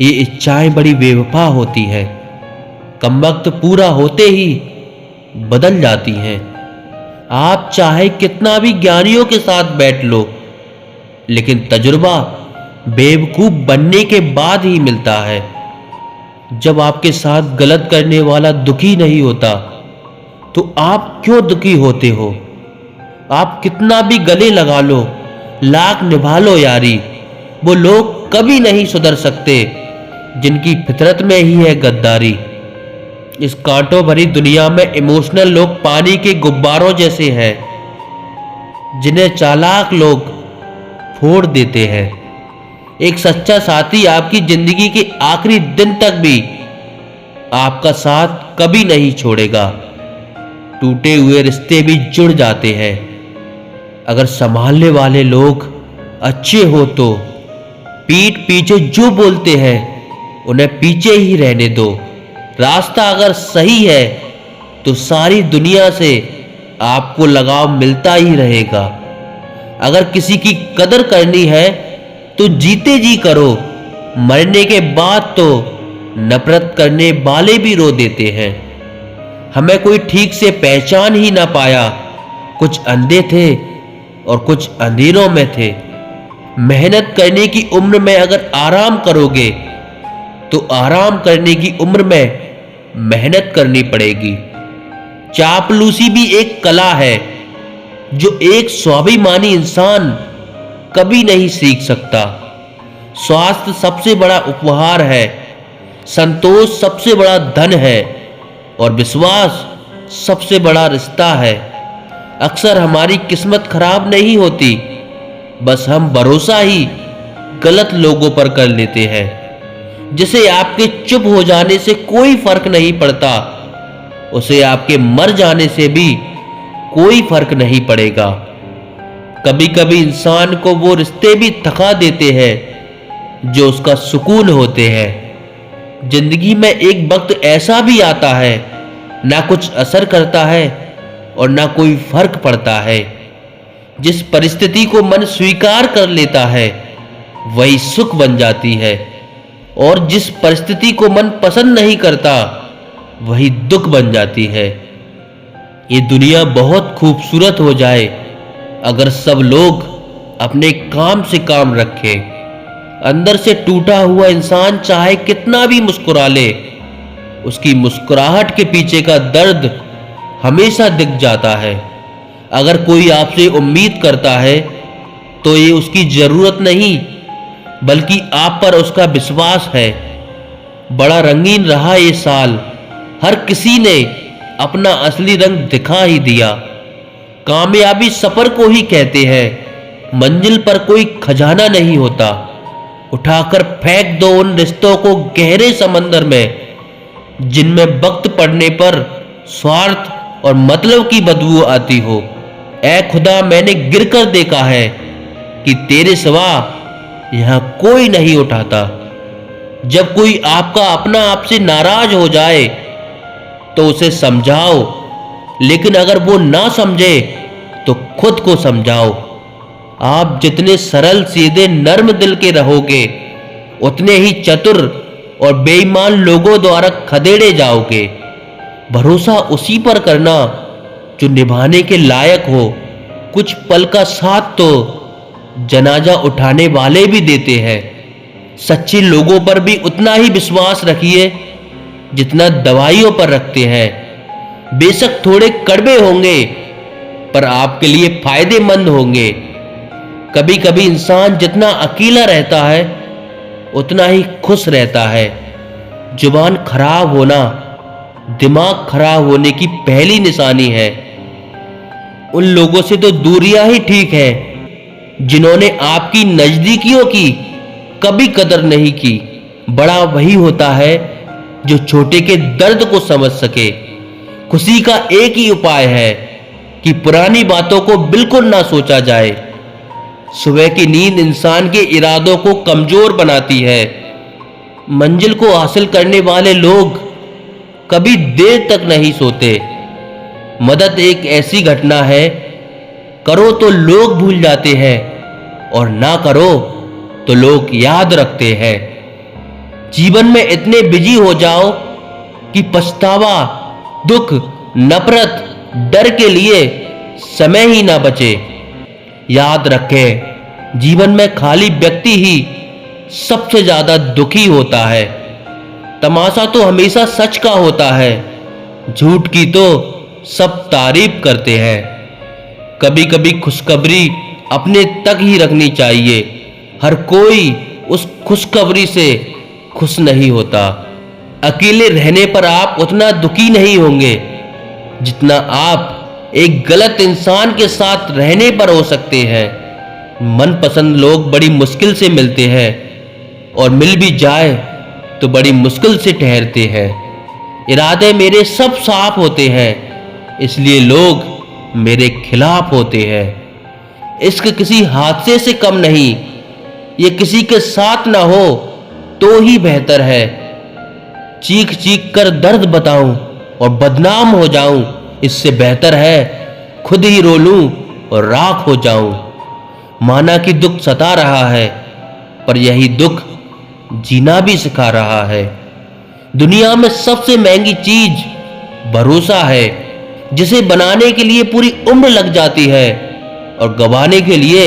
ये इच्छाएं बड़ी बेवफा होती हैं, कमबख्त पूरा होते ही बदल जाती हैं। आप चाहे कितना भी ज्ञानियों के साथ बैठ लो, लेकिन तजुर्बा बेवकूफ बनने के बाद ही मिलता है। जब आपके साथ गलत करने वाला दुखी नहीं होता तो आप क्यों दुखी होते हो? आप कितना भी गले लगा लो, लाख निभा लो यारी, वो लोग कभी नहीं सुधर सकते जिनकी फितरत में ही है गद्दारी। इस कांटों भरी दुनिया में इमोशनल लोग पानी के गुब्बारों जैसे हैं, जिन्हें चालाक लोग फोड़ देते हैं। एक सच्चा साथी आपकी जिंदगी के आखिरी दिन तक भी आपका साथ कभी नहीं छोड़ेगा। टूटे हुए रिश्ते भी जुड़ जाते हैं। अगर संभालने वाले लोग अच्छे हो तो पीठ पीछे जो बोलते हैं उन्हें पीछे ही रहने दो। रास्ता अगर सही है तो सारी दुनिया से आपको लगाव मिलता ही रहेगा। अगर किसी की कदर करनी है तो जीते जी करो, मरने के बाद तो नफरत करने वाले भी रो देते हैं। हमें कोई ठीक से पहचान ही ना पाया, कुछ अंधे थे और कुछ अंधेरों में थे। मेहनत करने की उम्र में अगर आराम करोगे तो आराम करने की उम्र में मेहनत करनी पड़ेगी। चापलूसी भी एक कला है जो एक स्वाभिमानी इंसान कभी नहीं सीख सकता। स्वास्थ्य सबसे बड़ा उपहार है, संतोष सबसे बड़ा धन है और विश्वास सबसे बड़ा रिश्ता है। अक्सर हमारी किस्मत खराब नहीं होती, बस हम भरोसा ही गलत लोगों पर कर लेते हैं। जिसे आपके चुप हो जाने से कोई फर्क नहीं पड़ता, उसे आपके मर जाने से भी कोई फर्क नहीं पड़ेगा। कभी कभी इंसान को वो रिश्ते भी थका देते हैं जो उसका सुकून होते हैं। जिंदगी में एक वक्त ऐसा भी आता है, ना कुछ असर करता है और ना कोई फर्क पड़ता है। जिस परिस्थिति को मन स्वीकार कर लेता है वही सुख बन जाती है, और जिस परिस्थिति को मन पसंद नहीं करता वही दुख बन जाती है। ये दुनिया बहुत खूबसूरत हो जाए अगर सब लोग अपने काम से काम रखें। अंदर से टूटा हुआ इंसान चाहे कितना भी मुस्कुरा ले, उसकी मुस्कुराहट के पीछे का दर्द हमेशा दिख जाता है। अगर कोई आपसे उम्मीद करता है तो ये उसकी जरूरत नहीं, बल्कि आप पर उसका विश्वास है। बड़ा रंगीन रहा ये साल, हर किसी ने अपना असली रंग दिखा ही दिया। कामयाबी सफर को ही कहते हैं, मंजिल पर कोई खजाना नहीं होता। उठाकर फेंक दो उन रिश्तों को गहरे समंदर में, जिनमें वक्त पड़ने पर स्वार्थ और मतलब की बदबू आती हो। ऐ खुदा, मैंने गिरकर देखा है कि तेरे सिवा यहां कोई नहीं उठाता। जब कोई आपका अपना आपसे नाराज हो जाए तो उसे समझाओ, लेकिन अगर वो ना समझे तो खुद को समझाओ। आप जितने सरल सीधे नर्म दिल के रहोगे, उतने ही चतुर और बेईमान लोगों द्वारा खदेड़े जाओगे। भरोसा उसी पर करना जो निभाने के लायक हो। कुछ पल का साथ तो जनाजा उठाने वाले भी देते हैं। सच्चे लोगों पर भी उतना ही विश्वास रखिए जितना दवाइयों पर रखते हैं। बेशक थोड़े कड़वे होंगे पर आपके लिए फायदेमंद होंगे। कभी कभी इंसान जितना अकेला रहता है उतना ही खुश रहता है। जुबान खराब होना दिमाग खराब होने की पहली निशानी है। उन लोगों से तो दूरियां ही ठीक है जिन्होंने आपकी नजदीकियों की कभी कदर नहीं की। बड़ा वही होता है जो छोटे के दर्द को समझ सके। खुशी का एक ही उपाय है कि पुरानी बातों को बिल्कुल ना सोचा जाए। सुबह की नींद इंसान के इरादों को कमजोर बनाती है। मंजिल को हासिल करने वाले लोग कभी देर तक नहीं सोते। मदद एक ऐसी घटना है, करो तो लोग भूल जाते हैं और ना करो तो लोग याद रखते हैं। जीवन में इतने बिजी हो जाओ कि पछतावा, दुख, नफरत, डर के लिए समय ही ना बचे। याद रखें, जीवन में खाली व्यक्ति ही सबसे ज्यादा दुखी होता है। तमाशा तो हमेशा सच का होता है, झूठ की तो सब तारीफ करते हैं। कभी कभी खुशखबरी अपने तक ही रखनी चाहिए। हर कोई उस खुशखबरी से खुश नहीं होता। अकेले रहने पर आप उतना दुखी नहीं होंगे जितना आप एक गलत इंसान के साथ रहने पर हो सकते हैं। मनपसंद लोग बड़ी मुश्किल से मिलते हैं और मिल भी जाए तो बड़ी मुश्किल से ठहरते हैं। इरादे मेरे सब साफ होते हैं, इसलिए लोग मेरे खिलाफ होते हैं। इश्क किसी हादसे से कम नहीं, ये किसी के साथ ना हो तो ही बेहतर है। चीख चीख कर दर्द बताऊं और बदनाम हो जाऊं, इससे बेहतर है खुद ही रो लूं और राख हो जाऊं। माना कि दुख सता रहा है, पर यही दुख जीना भी सिखा रहा है। दुनिया में सबसे महंगी चीज भरोसा है, जिसे बनाने के लिए पूरी उम्र लग जाती है और गंवाने के लिए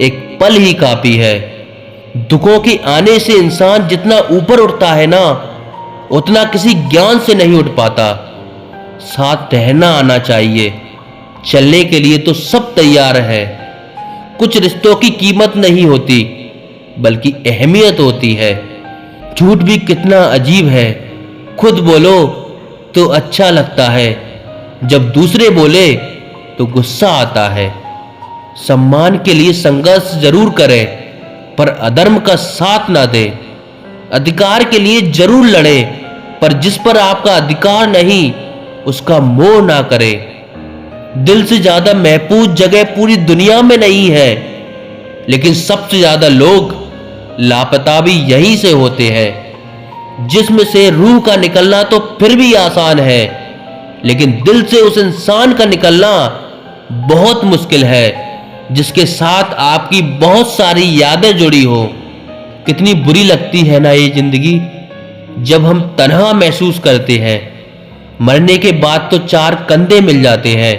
एक पल ही काफी है। दुखों के आने से इंसान जितना ऊपर उठता है ना, उतना किसी ज्ञान से नहीं उठ पाता। साथ ठहरना आना चाहिए, चलने के लिए तो सब तैयार है। कुछ रिश्तों की कीमत नहीं होती, बल्कि अहमियत होती है। झूठ भी कितना अजीब है, खुद बोलो तो अच्छा लगता है, जब दूसरे बोले तो गुस्सा आता है। सम्मान के लिए संघर्ष जरूर करें, पर अधर्म का साथ ना दें। अधिकार के लिए जरूर लड़ें, पर जिस पर आपका अधिकार नहीं उसका मोह ना करें। दिल से ज्यादा महफूज जगह पूरी दुनिया में नहीं है, लेकिन सबसे ज्यादा लोग लापता भी यहीं से होते हैं। जिस्म से रूह का निकलना तो फिर भी आसान है, लेकिन दिल से उस इंसान का निकलना बहुत मुश्किल है जिसके साथ आपकी बहुत सारी यादें जुड़ी हो। कितनी बुरी लगती है ना ये जिंदगी, जब हम तन्हा महसूस करते हैं। मरने के बाद तो चार कंधे मिल जाते हैं,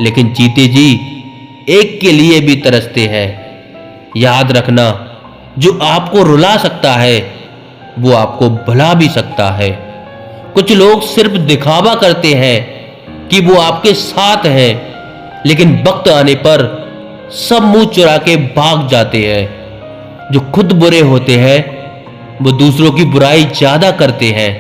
लेकिन जीते जी एक के लिए भी तरसते हैं। याद रखना, जो आपको रुला सकता है वो आपको भुला भी सकता है। कुछ लोग सिर्फ दिखावा करते हैं कि वो आपके साथ हैं, लेकिन वक्त आने पर सब मुंह चुरा के भाग जाते हैं। जो खुद बुरे होते हैं वो दूसरों की बुराई ज्यादा करते हैं।